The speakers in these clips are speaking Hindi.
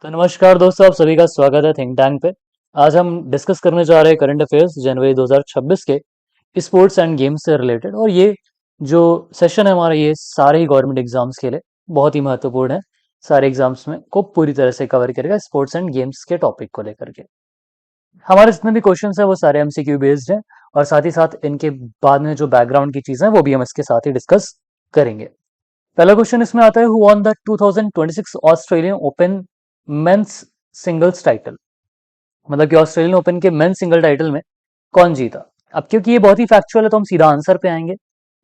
तो नमस्कार दोस्तों, आप सभी का स्वागत है थिंक टैंक पे। आज हम डिस्कस करने जा रहे हैं करंट अफेयर्स जनवरी 2026 के स्पोर्ट्स एंड गेम्स से रिलेटेड। और ये जो सेशन है हमारा, ये सारे ही गवर्नमेंट एग्जाम्स के लिए बहुत ही महत्वपूर्ण है। सारे एग्जाम्स में को पूरी तरह से कवर करेगा स्पोर्ट्स एंड गेम्स के टॉपिक को लेकर के। हमारे जितने भी क्वेश्चन है वो सारे एमसीक्यू बेस्ड हैं, और साथ ही साथ इनके बाद में जो बैकग्राउंड की चीजें हैं वो भी हम इसके साथ ही डिस्कस करेंगे। पहला क्वेश्चन इसमें आता है, who won the 2026 Australian open men's singles title. मतलब कि ऑस्ट्रेलियन ओपन के मेंस सिंगल टाइटल में कौन जीता। अब क्योंकि ये बहुत ही फैक्चुअल है तो हम सीधा आंसर पे आएंगे।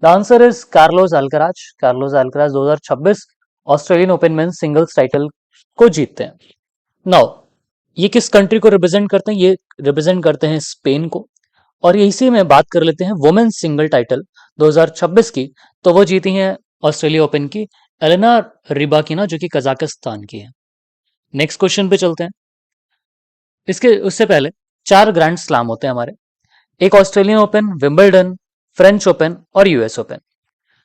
The answer is Carlos Alcaraz. Carlos Alcaraz 2026 Australian open men's singles title को जीतते हैं। नाउ ये किस कंट्री को रिप्रेजेंट करते हैं? ये रिप्रेजेंट करते हैं स्पेन को। और इसी में बात कर लेते हैं वुमेन्स सिंगल टाइटल 2026 की, तो वो जीती हैं ऑस्ट्रेलिया ओपन की एलेना रिबाकिना, जो कि कजाकिस्तान की है। नेक्स्ट क्वेश्चन पे चलते हैं। इसके उससे पहले 4 ग्रैंड स्लैम होते हैं हमारे। एक Australian open, Wimbledon, French open और यूएस ओपन।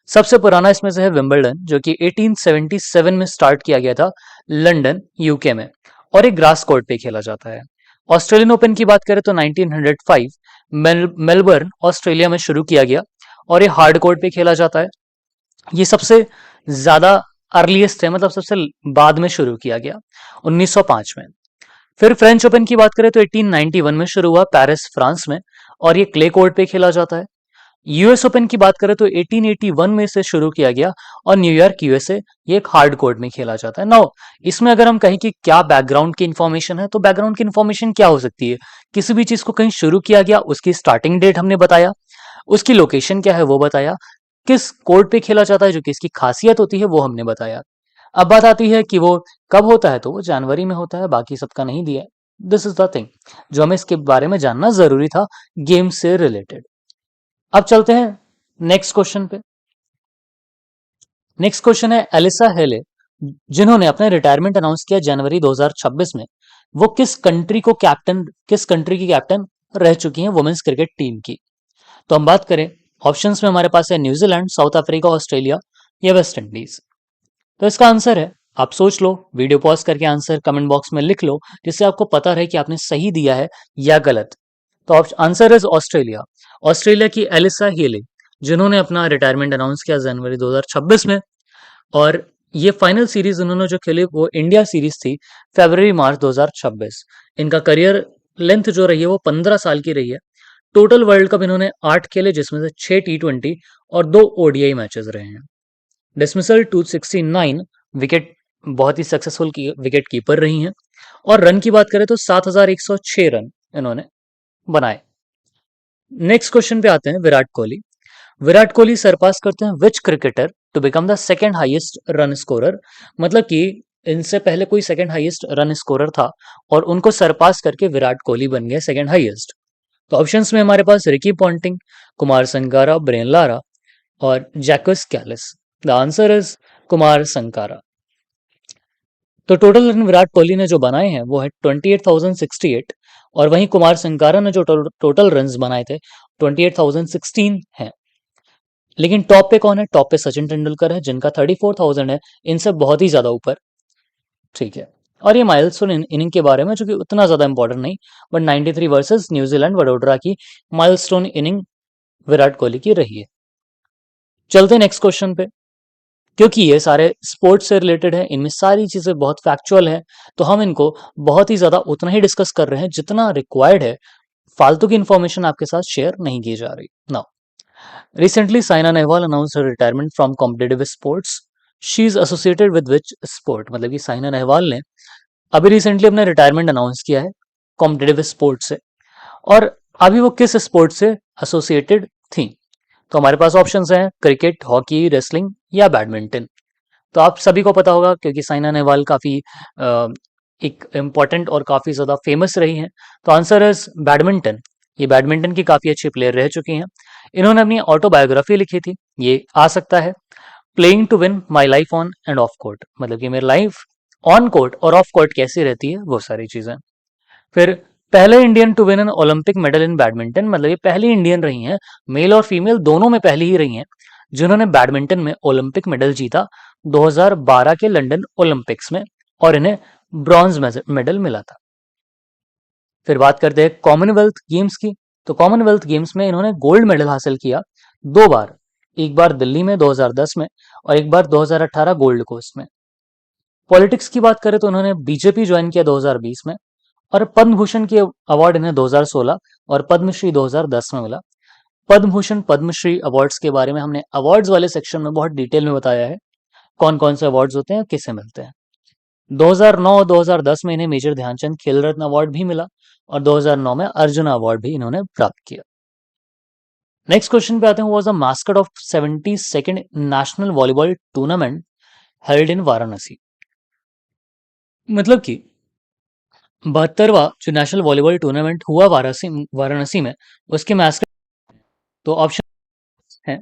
सबसे पुराना इसमें से है विंबलडन, जो कि 1877 में स्टार्ट किया गया था लंदन यूके में, और एक ग्रास कोर्ट पे खेला जाता है। ऑस्ट्रेलियन ओपन की बात करें तो 1905 मेलबर्न ऑस्ट्रेलिया में शुरू किया गया, और ये हार्ड कोर्ट पे खेला जाता है। ये सबसे ज्यादा अर्लीस्ट है, मतलब सबसे बाद में शुरू किया गया 1905 में। फिर फ्रेंच ओपन की बात करें तो 1891 में शुरू हुआ पेरिस फ्रांस में, और ये क्ले कोर्ट पे खेला जाता है। यूएस ओपन की बात करें तो 1881 में से शुरू किया गया, और न्यूयॉर्क यूएसए, ये एक हार्ड कोर्ट में खेला जाता है। नाउ इसमें अगर हम कहें कि क्या बैकग्राउंड की इंफॉर्मेशन है, तो बैकग्राउंड की इंफॉर्मेशन क्या हो सकती है? किसी भी चीज को कहीं शुरू किया गया, उसकी स्टार्टिंग डेट हमने बताया, उसकी लोकेशन क्या है वो बताया, किस कोर्ट पे खेला जाता है, जो कि इसकी खासियत होती है वो हमने बताया। अब बात आती है कि वो कब होता है, तो वो जनवरी में होता है, बाकी सबका नहीं दिया है। दिस इज द थिंग जो हमें इसके बारे में जानना जरूरी था गेम से रिलेटेड। अब चलते हैं नेक्स्ट क्वेश्चन पे। नेक्स्ट क्वेश्चन है एलिसा हेले, जिन्होंने अपना रिटायरमेंट अनाउंस किया जनवरी 2026 में, वो किस कंट्री की कैप्टन रह चुकी हैं वुमेन्स क्रिकेट टीम की। तो हम बात करें, ऑप्शंस में हमारे पास है न्यूजीलैंड, साउथ अफ्रीका, ऑस्ट्रेलिया या वेस्ट इंडीज। तो इसका आंसर है, आप सोच लो, वीडियो पॉज करके आंसर कमेंट बॉक्स में लिख लो, जिससे आपको पता रहे कि आपने सही दिया है या गलत। तो आंसर इज ऑस्ट्रेलिया। ऑस्ट्रेलिया की एलिसा हीले, जिन्होंने अपना रिटायरमेंट अनाउंस किया जनवरी 2026 में, और ये फाइनल सीरीज उन्होंने जो खेली वो इंडिया सीरीज थी फरवरी मार्च 2026। इनका करियर लेंथ जो रही है वो 15 साल की रही है। टोटल वर्ल्ड कप इन्होंने 8 खेले, जिसमें से 6 टी20 और 2 ओडीआई मैचेस रहे हैं। डिसमिसल 269, विकेट बहुत ही सक्सेसफुल विकेट कीपर रही हैं। और रन की बात करें तो 7106 रन इन्होंने बनाए। नेक्स्ट क्वेश्चन पे आते हैं, विराट कोहली। विराट कोहली सरपास करते हैं which cricketer to become the second highest run scorer. मतलब कि इनसे पहले कोई सेकंड हाईएस्ट रन स्कोरर था, और उनको सरपास करके विराट कोहली बन गया सेकंड हाईएस्ट। तो ऑप्शंस में हमारे पास Ricky Ponting, Kumar Sangakkara, Brian Lara और Jacques Kallis. The answer is Kumar Sangakkara. तो टोटल रन विराट कोहली ने जो बनाए हैं वो है 28,068, और वहीं कुमार संकारा ने जो टोटल रन्स बनाए थे 28,016 हैं। लेकिन टॉप पे कौन है? टॉप पे सचिन तेंदुलकर है, जिनका 34,000 है, इनसे बहुत ही ज्यादा ऊपर। ठीक है। और ये माइलस्टोन इनिंग के बारे में, जो कि उतना ज्यादा इंपॉर्टेंट नहीं, बट 93 वर्सेस न्यूजीलैंड वडोदरा की माइलस्टोन इनिंग विराट कोहली की रही है। चलते नेक्स्ट क्वेश्चन पे। क्योंकि ये सारे स्पोर्ट्स से रिलेटेड है, इनमें सारी चीजें बहुत फैक्चुअल है, तो हम इनको बहुत ही ज्यादा उतना ही डिस्कस कर रहे हैं जितना रिक्वायर्ड है। फालतू की इंफॉर्मेशन आपके साथ शेयर नहीं की जा रही। Now recently Saina Nehwal announce her retirement from competitive sports. She is associated with which sport. मतलब कि साइना नेहवाल ने अभी रिसेंटली अपना रिटायरमेंट अनाउंस किया है कॉम्पिटेटिव स्पोर्ट से, और अभी वो किस स्पोर्ट से एसोसिएटेड थी। तो हमारे पास ऑप्शंस हैं क्रिकेट, हॉकी, रेसलिंग या बैडमिंटन। तो आप सभी को पता होगा, क्योंकि साइना नेहवाल काफी एक इम्पॉर्टेंट और काफी ज्यादा फेमस रही हैं। तो आंसर इज बैडमिंटन। ये बैडमिंटन की काफी अच्छी प्लेयर रह चुकी हैं। इन्होंने अपनी ऑटोबायोग्राफी लिखी थी, ये आ सकता है, playing to win my life on and off court. मतलब कि मेरी लाइफ ऑन कोर्ट और ऑफ कोर्ट कैसी रहती है, वो सारी चीजें। फिर पहले Indian to win an Olympic medal in badminton. मतलब ये पहली इंडियन रही हैं, मेल और फीमेल दोनों में पहली ही रही हैं, जिन्होंने बैडमिंटन में ओलंपिक मेडल जीता 2012 के लंदन ओलंपिक्स में, और इन्हें ब्रॉन्ज मेडल मिला था। फिर बात करते हैं कॉमनवेल्थ गेम्स की। तो कॉमनवेल्थ गेम्स में इन्होंने गोल्ड मेडल हासिल किया 2 बार, एक बार दिल्ली में 2010 में और एक बार 2018 गोल्ड कोस्ट में। पॉलिटिक्स की बात करें तो उन्होंने बीजेपी ज्वाइन किया 2020 में, और पद्म भूषण के अवार्ड इन्हें 2016 और पद्मश्री 2010 में मिला। पद्म भूषण पद्मश्री अवार्ड्स के बारे में हमने अवार्ड्स वाले सेक्शन में बहुत डिटेल में बताया है, कौन कौन से अवार्ड्स होते हैं, किसे मिलते हैं। 2009 और 2010 में इन्हें मेजर ध्यानचंद खेल रत्न अवार्ड भी मिला और 2009 में अर्जुन अवार्ड भी इन्होंने प्राप्त किया। नेक्स्ट क्वेश्चन पे आते हैं, was a mascot of 72nd national volleyball tournament held in Varanasi. मतलब कि 72वां जो नेशनल वॉलीबॉल टूर्नामेंट हुआ वाराणसी में, उसके मास्कट। तो ऑप्शन है,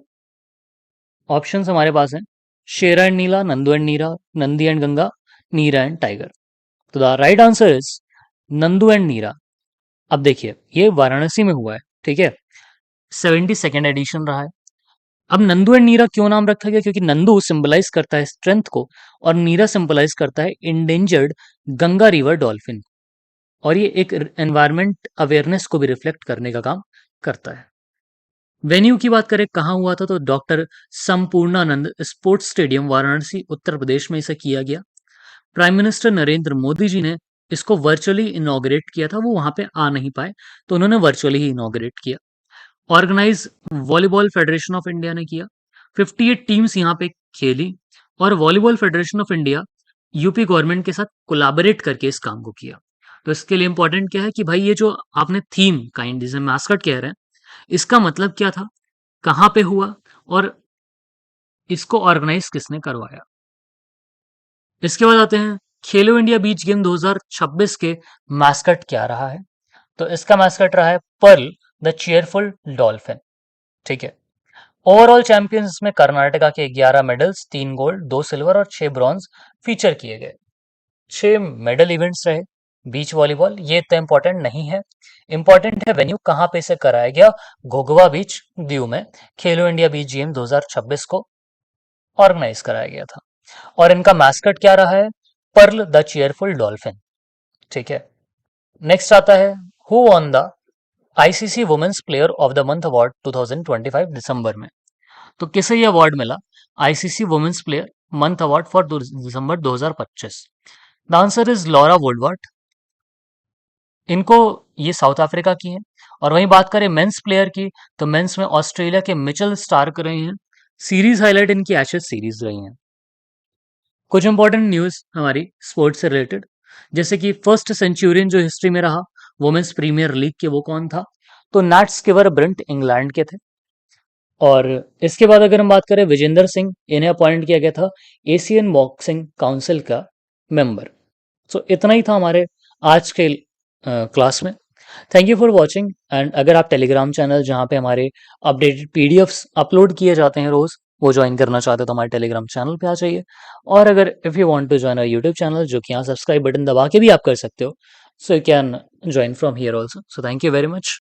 ऑप्शंस हमारे पास हैं Sher and Neela, Nandu and Neera, Nandi and Ganga, Neera and Tiger. तो the right answer is Nandu and Neera. अब देखिए ये वाराणसी में हुआ है, ठीक है, 72nd एडिशन रहा है। अब नंदू एंड नीरा क्यों नाम रखा गया, क्योंकि नंदू सिंबलाइज करता है स्ट्रेंथ को और नीरा सिंबलाइज करता है इंडेंजर्ड गंगा रिवर डॉल्फिन, और ये एक एनवायरमेंट अवेयरनेस को भी रिफ्लेक्ट करने का काम करता है। वेन्यू की बात करें कहाँ हुआ था, तो doctor Sampurnanand sports stadium Varanasi Uttar Pradesh में इसे किया गया। प्राइम मिनिस्टर नरेंद्र मोदी जी ने इसको वर्चुअली इनॉग्रेट किया था, वो वहां पे आ नहीं पाए तो उन्होंने वर्चुअली ही इनॉग्रेट किया। Organise volleyball federation of India ने किया। 58 टीम्स यहाँ पे खेली और volleyball federation of India UP government के साथ कोलैबोरेट करके इस काम को किया। तो इसके लिए इंपॉर्टेंट क्या है कि भाई ये जो आपने थीम काइंड जिसे मैस्कट कह रहे हैं, इसका मतलब क्या था, कहाँ पे हुआ और इसको ऑर्गेनाइज किसने करवाया। इसके बाद आते हैं खेलो इंडिया बीच गेम 2026 के मैस्कट क्या रहा है। तो इसका मैस्कट रहा है पर्ल द चेयरफुल डॉल्फिन, ठीक है। ओवरऑल चैंपियंस में कर्नाटका के 11 मेडल्स, 3 गोल्ड, 2 सिल्वर और 6 ब्रॉन्ज फीचर किए गए। 6 मेडल इवेंट्स रहे। बीच वॉलीबॉल ये इतना इंपॉर्टेंट नहीं है, इंपॉर्टेंट है वेन्यू कहाँ पे से कराया गया, घोघवा बीच दीव में खेलो इंडिया बीच गेम 2026 को ऑर्गेनाइज कराया गया था। और इनका मैस्कट क्या रहा है, पर्ल द चेयरफुल डॉल्फिन, ठीक है। नेक्स्ट आता है who won the ICC women's player of the month award 2025 दिसंबर में। तो किसे ये अवार्ड मिला, ICC women's player month award for December 2025। The answer is Laura Woodward. इनको ये साउथ अफ्रीका की हैं। और वहीं बात करें मेंस प्लेयर की, तो मेंस में ऑस्ट्रेलिया के मिचेल स्टार्क रहे हैं। सीरीज हाईलाइट इनकी एशेज सीरीज रही हैं। कुछ इंपॉर्टेंट न्यूज हमारी स्पोर्ट्स से रिलेटेड, जैसे कि फर्स्ट सेंचुरियन जो हिस्ट्री में रहा वुमेन्स प्रीमियर लीग के, वो कौन था, तो नैट स्कीवर ब्रंट इंग्लैंड के थे। और इसके बाद अगर हम बात करें विजेंदर सिंह, इन्हें अपॉइंट किया गया था एशियन बॉक्सिंग काउंसिल का मेंबर। सो इतना ही था हमारे आज के क्लास में। Thank you for watching. And अगर आप टेलीग्राम चैनल जहाँ पे हमारे अपडेटेड पीडीएफ्स अपलोड किए जाते हैं रोज, वो ज्वाइन करना चाहते हो तो हमारे टेलीग्राम चैनल पे आ जाइए। और अगर if you want to join our YouTube channel, जो कि यहाँ सब्सक्राइब बटन दबा के भी आप कर सकते हो, so you can join from here also. So thank you very much.